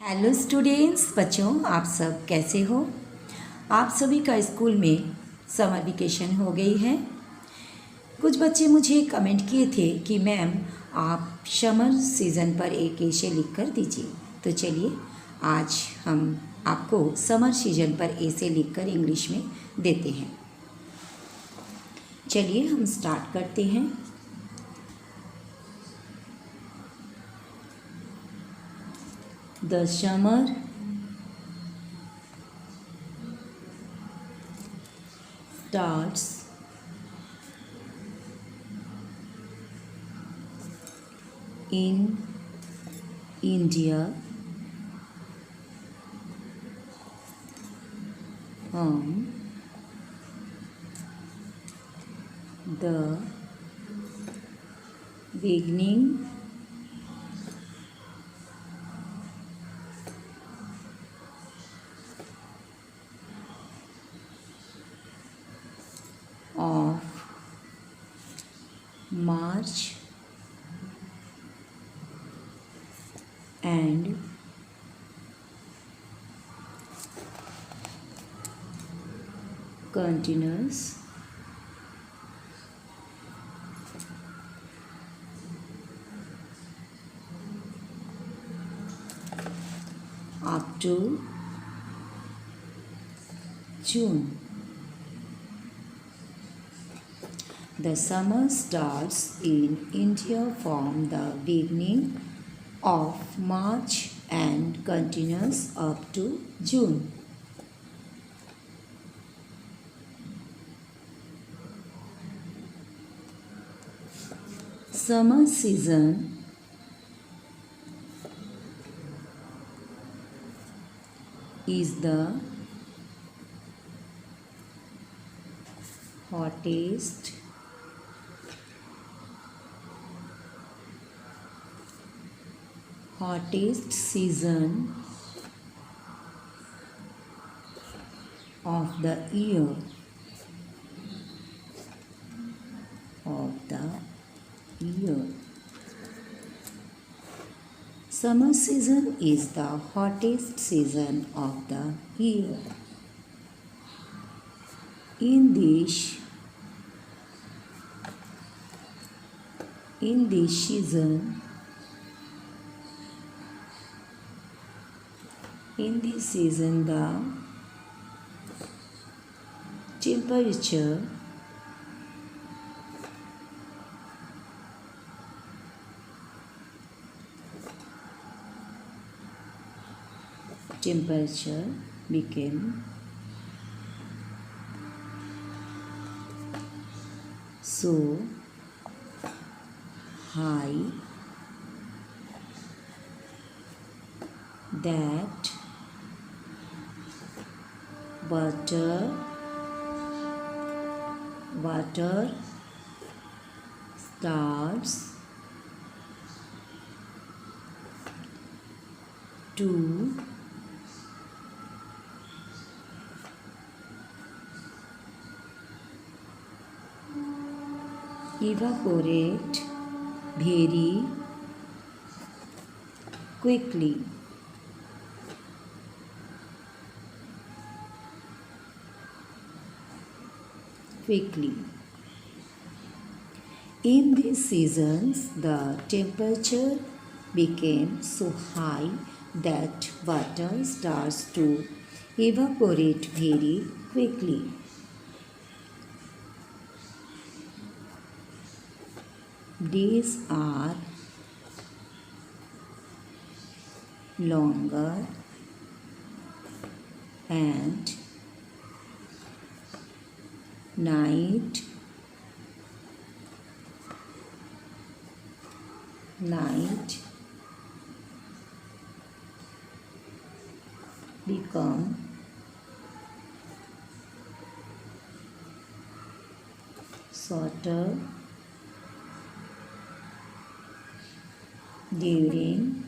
Hello students, बच्चों आप सब कैसे हो। आप सभी का स्कूल में समर वेकेशन हो गई है। कुछ बच्चे मुझे कमेंट किए थे कि मैम आप समर सीज़न पर एक एसे लिख कर दीजिए। तो चलिए आज हम आपको समर सीजन पर एसे लिख कर इंग्लिश में देते हैं। चलिए हम स्टार्ट करते हैं। The summer starts in India from the beginning of March and continues up to June. The summer starts in India from the beginning of March and continues up to June. Summer season is the hottest season of the year. Summer season is the hottest season of the year. In this season the temperature became so high that water starts to evaporate very quickly. In these seasons, the temperature became so high that water starts to evaporate very quickly. Days are longer and night become shorter during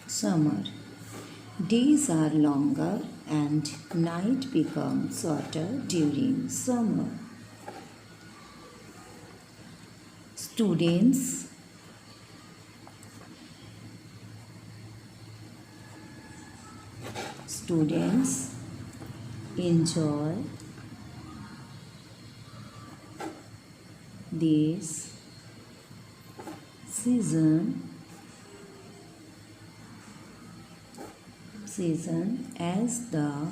summer. Days are longer and night becomes shorter during summer. Students, Students enjoy this season as the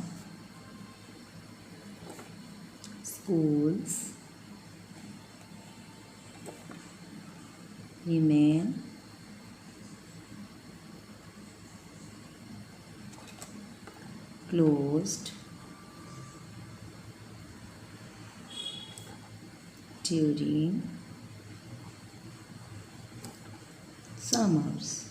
schools remain closed during summers.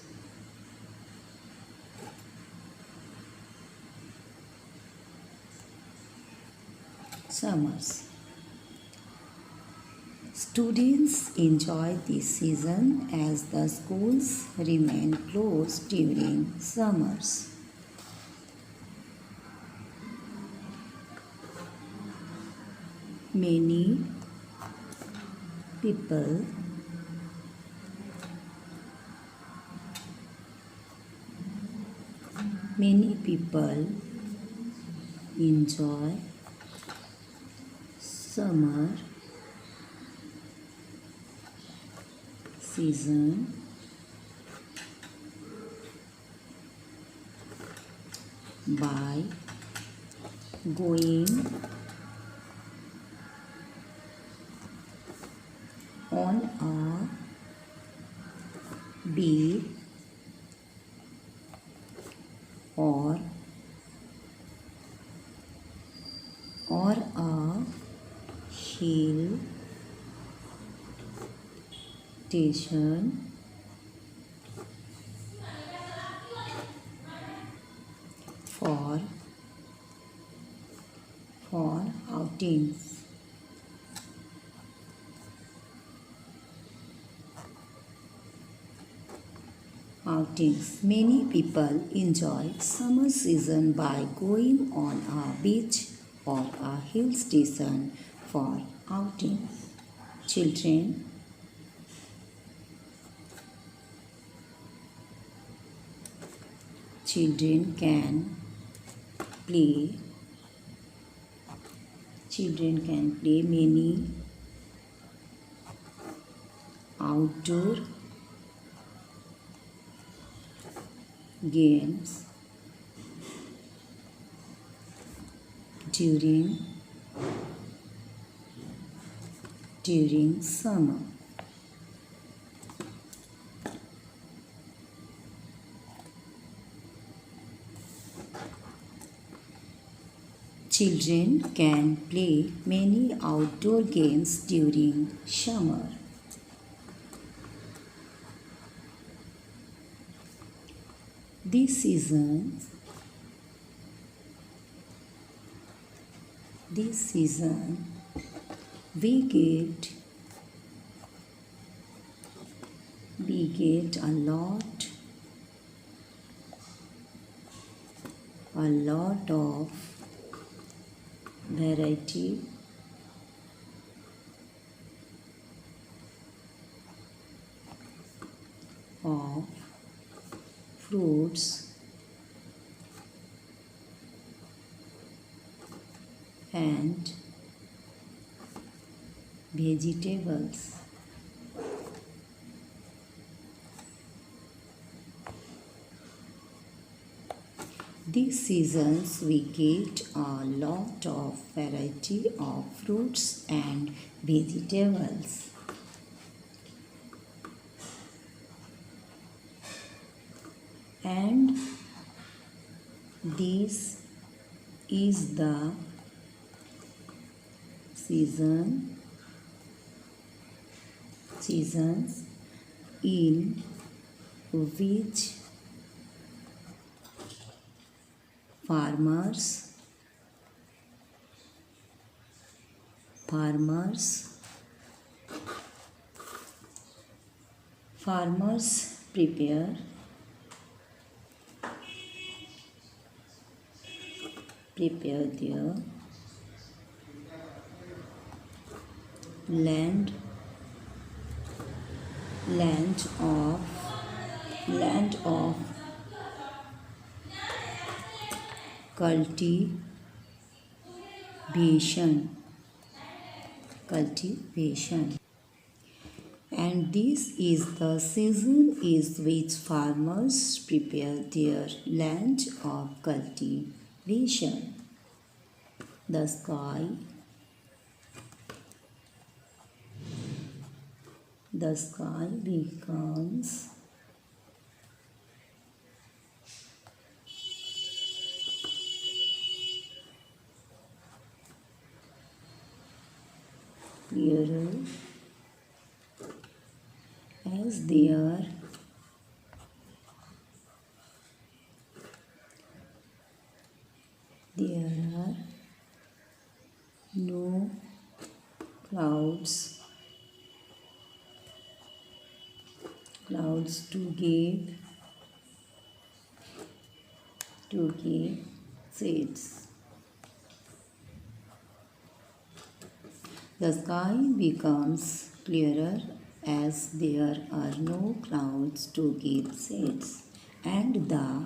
Students enjoy this season as the schools remain closed during summers. Many people enjoy summer season by going on a beach or a hill station for outings. Many people enjoy summer season by going on a beach or a hill station for outings. Children can play many outdoor games during summer. Children can play many outdoor games during summer. This season we get a lot of variety of fruits and vegetables. These seasons we get a lot of variety of fruits and vegetables. And this is the seasons in which farmers prepare their land of cultivation, cultivation. And this is the season is which farmers prepare their land of cultivation. The sky becomes clearer as there are no clouds to give shades. The sky becomes clearer as there are no clouds to give shades, and the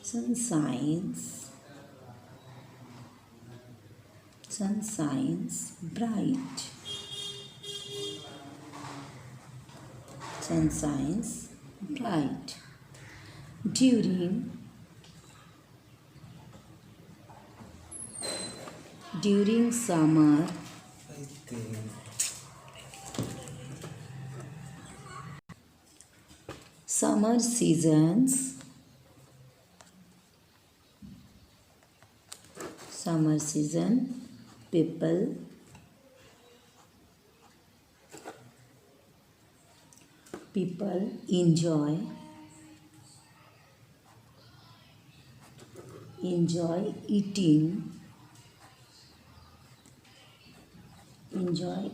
sun shines bright. Sun shines bright during summer seasons. Summer season, people enjoy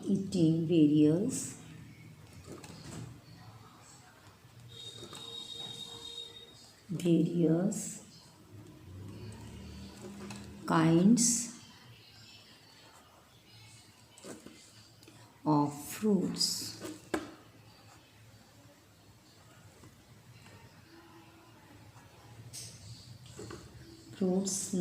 eating various kinds of fruits. Fruits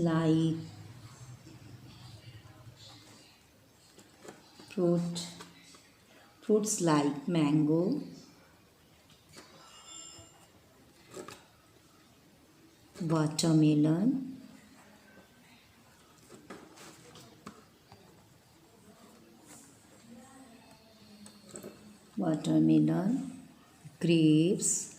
like mango, watermelon, grapes,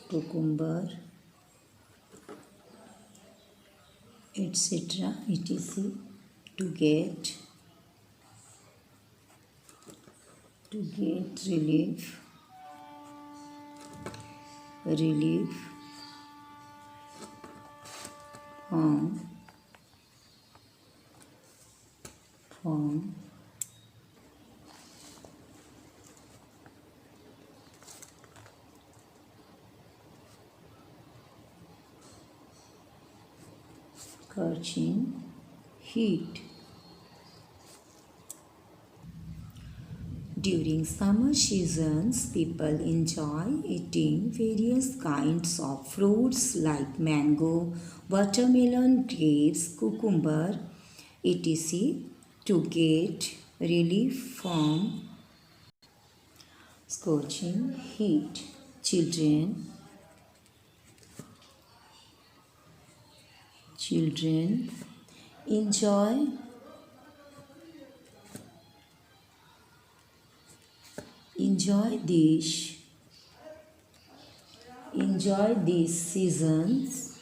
cucumber, etc. etc. to get relief from scorching heat. During summer seasons, people enjoy eating various kinds of fruits like mango, watermelon, grapes, cucumber, etc. to get relief from scorching heat. Children enjoy these seasons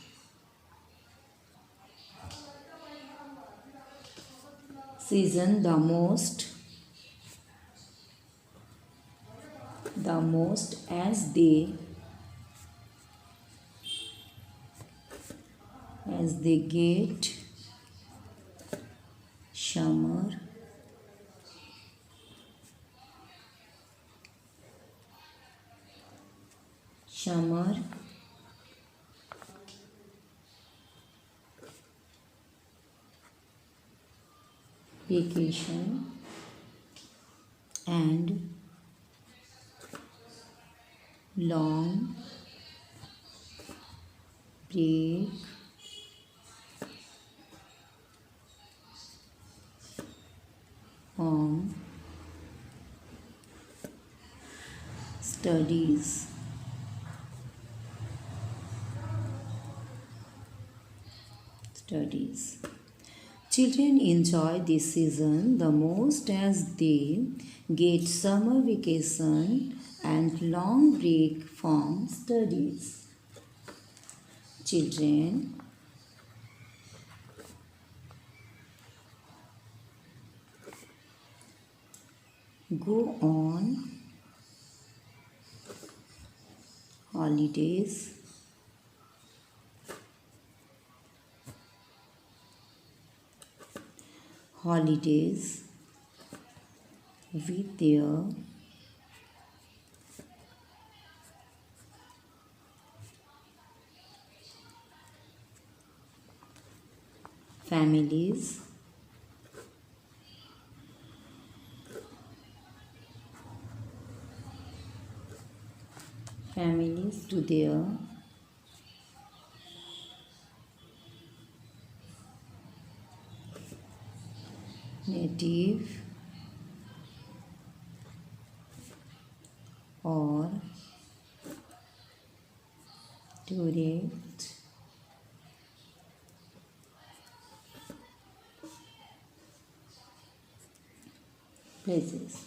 the most as they get summer summer vacation and long break from studies. Children enjoy this season the most as they get summer vacation and long break from studies. Children go on holidays with their families to their native or tourist places.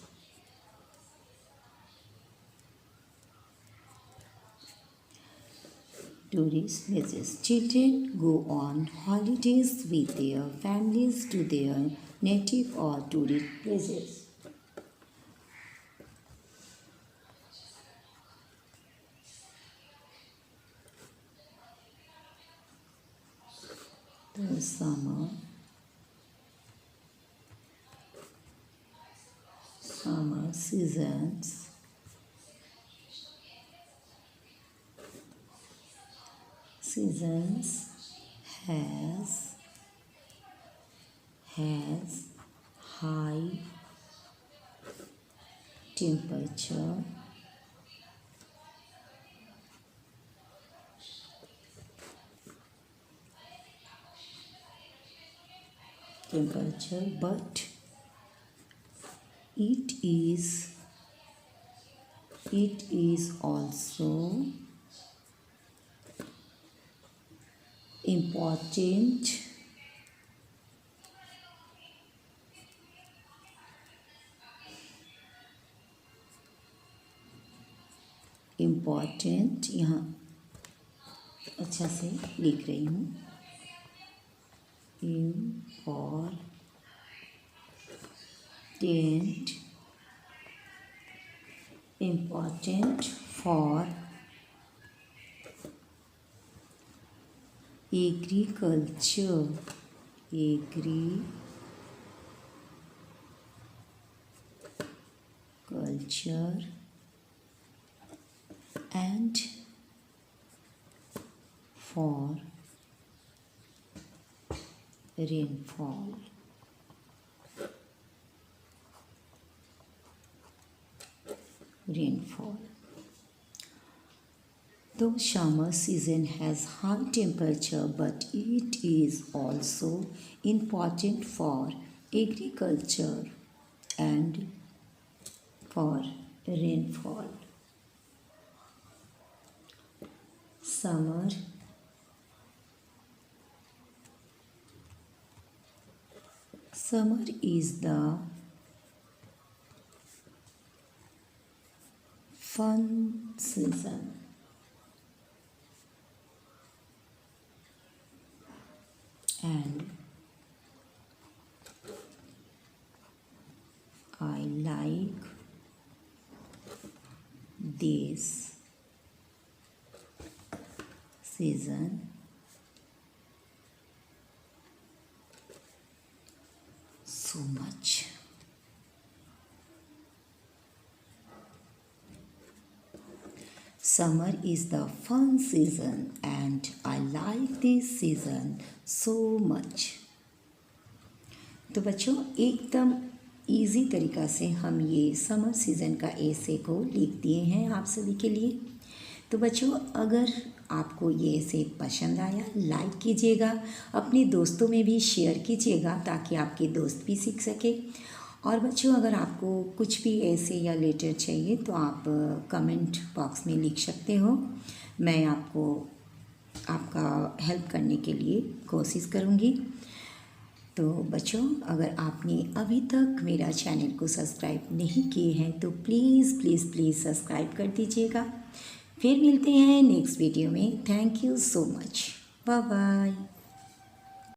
Children go on holidays with their families to their native or tourist places. The summer seasons has high temperature but it is also important यहाँ अच्छा से लिख रही हूँ important for agriculture and for rainfall. Though summer season has high temperature, but it is also important for agriculture and for rainfall. Summer is the fun season. And I like this season so much. Summer is the fun season and I like this season so much. तो बच्चों एकदम easy तरीक़ा से हम ये summer season का ऐसे को लिख दिए हैं आप सभी के लिए। तो बच्चों अगर आपको ये ऐसे पसंद आया लाइक कीजिएगा, अपने दोस्तों में भी शेयर कीजिएगा ताकि आपके दोस्त भी सीख सके। और बच्चों अगर आपको कुछ भी ऐसे या लेटर चाहिए तो आप कमेंट बॉक्स में लिख सकते हो, मैं आपको आपका हेल्प करने के लिए कोशिश करूँगी। तो बच्चों अगर आपने अभी तक मेरा चैनल को सब्सक्राइब नहीं किए हैं तो प्लीज़ प्लीज़ प्लीज़ सब्सक्राइब कर दीजिएगा। फिर मिलते हैं नेक्स्ट वीडियो में। Thank you so much. Bye bye.